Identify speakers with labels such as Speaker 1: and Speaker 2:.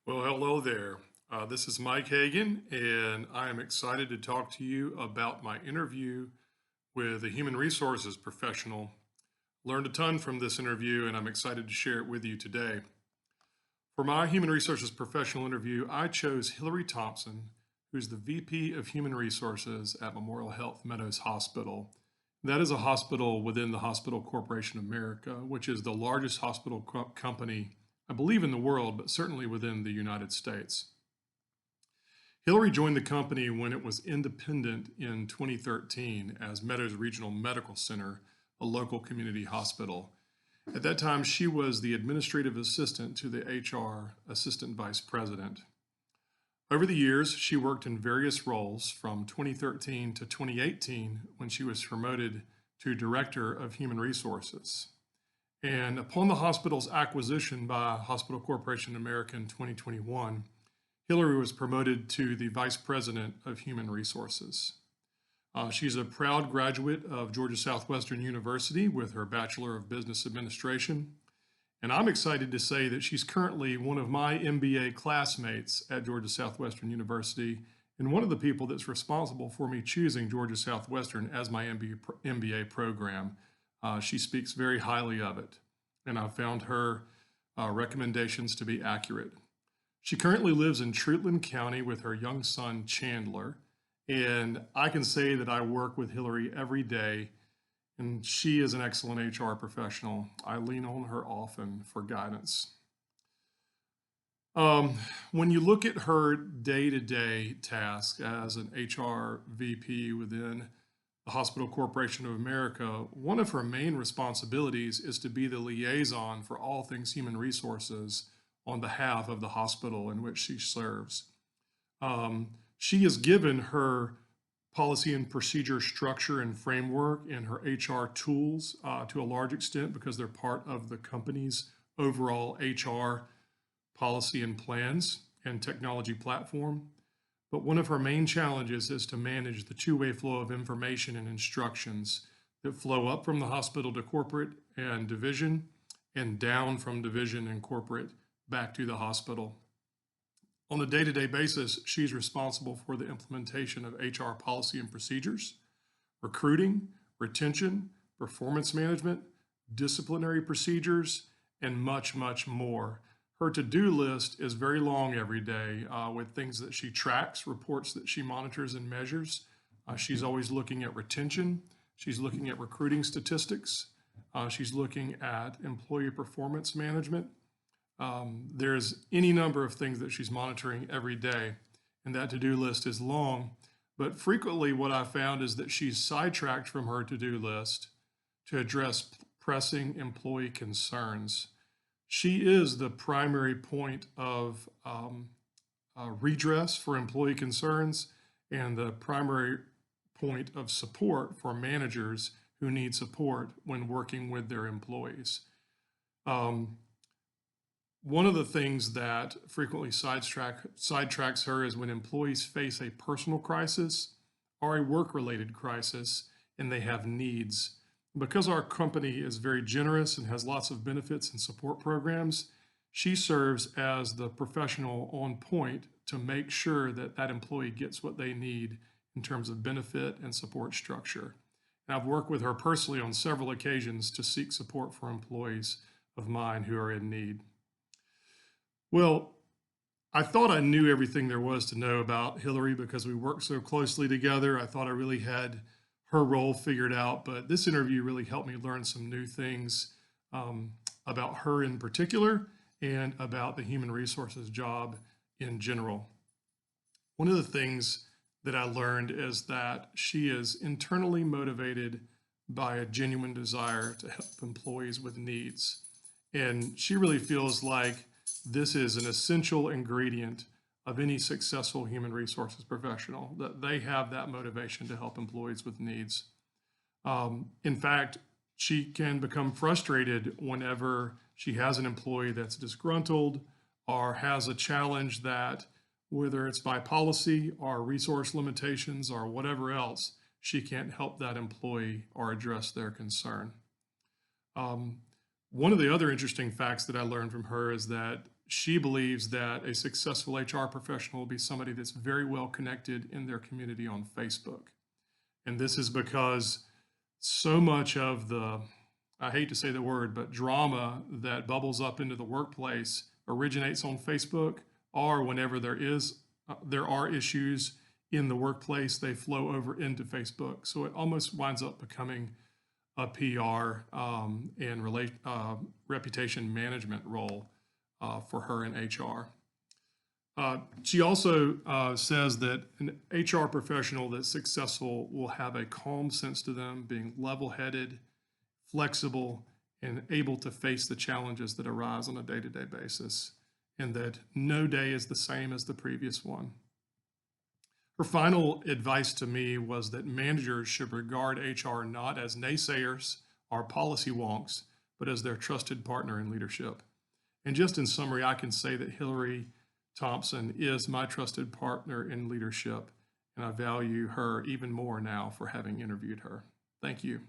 Speaker 1: Well, hello there. This is Mike Hagan, and I am excited to talk to you about my interview with a human resources professional. Learned a ton from this interview, and I'm excited to share it with you today. For my human resources professional interview, I chose Hillary Thompson, who's the VP of Human Resources at Memorial Health Meadows Hospital. That is a hospital within the Hospital Corporation of America, which is the largest hospital company, I believe, in the world, but certainly within the United States. Hillary joined the company when it was independent in 2013 as Meadows Regional Medical Center, a local community hospital. At that time, she was the administrative assistant to the HR assistant vice president. Over the years, she worked in various roles from 2013 to 2018 when she was promoted to Director of Human Resources. And upon the hospital's acquisition by Hospital Corporation of America in 2021, Hillary was promoted to the Vice President of Human Resources. She's a proud graduate of Georgia Southwestern University with her Bachelor of Business Administration. And I'm excited to say that she's currently one of my MBA classmates at Georgia Southwestern University and one of the people that's responsible for me choosing Georgia Southwestern as my MBA program. She speaks very highly of it, and I've found her recommendations to be accurate. She currently lives in Treatland County with her young son, Chandler, and I can say that I work with Hillary every day, and she is an excellent HR professional. I lean on her often for guidance. When you look at her day-to-day task as an HR VP within the Hospital Corporation of America, one of her main responsibilities is to be the liaison for all things human resources on behalf of the hospital in which she serves. She is given her policy and procedure structure and framework and her HR tools to a large extent because they're part of the company's overall HR policy and plans and technology platform. But one of her main challenges is to manage the two-way flow of information and instructions that flow up from the hospital to corporate and division and down from division and corporate back to the hospital. On a day-to-day basis, she's responsible for the implementation of HR policy and procedures, recruiting, retention, performance management, disciplinary procedures, and much, much more. Her to-do list is very long every day with things that she tracks, reports that she monitors and measures. She's always looking at retention. She's looking at recruiting statistics. She's looking at employee performance management. There's any number of things that she's monitoring every day, and that to-do list is long. But frequently what I found is that she's sidetracked from her to-do list to address pressing employee concerns. She is the primary point of redress for employee concerns and the primary point of support for managers who need support when working with their employees. One of the things that frequently sidetracks her is when employees face a personal crisis or a work-related crisis and they have needs. Because our company is very generous and has lots of benefits and support programs, she serves as the professional on point to make sure that that employee gets what they need in terms of benefit and support structure. And I've worked with her personally on several occasions to seek support for employees of mine who are in need. Well, I thought I knew everything there was to know about Hillary because we worked so closely together. I thought I really had her role figured out, but this interview really helped me learn some new things about her in particular and about the human resources job in general. One of the things that I learned is that she is internally motivated by a genuine desire to help employees with needs. And she really feels like this is an essential ingredient of any successful human resources professional, that they have that motivation to help employees with needs. In fact, she can become frustrated whenever she has an employee that's disgruntled or has a challenge that, whether it's by policy or resource limitations or whatever else, she can't help that employee or address their concern. One of the other interesting facts that I learned from her is that she believes that a successful HR professional will be somebody that's very well connected in their community on Facebook. And this is because so much of the, I hate to say the word, but drama that bubbles up into the workplace originates on Facebook, or whenever there are issues in the workplace, they flow over into Facebook. So it almost winds up becoming a PR and reputation management role for her in HR. She also says that an HR professional that's successful will have a calm sense to them, being level-headed, flexible, and able to face the challenges that arise on a day-to-day basis, and that no day is the same as the previous one. Her final advice to me was that managers should regard HR not as naysayers or policy wonks, but as their trusted partner in leadership. And just in summary, I can say that Hillary Thompson is my trusted partner in leadership, and I value her even more now for having interviewed her. Thank you.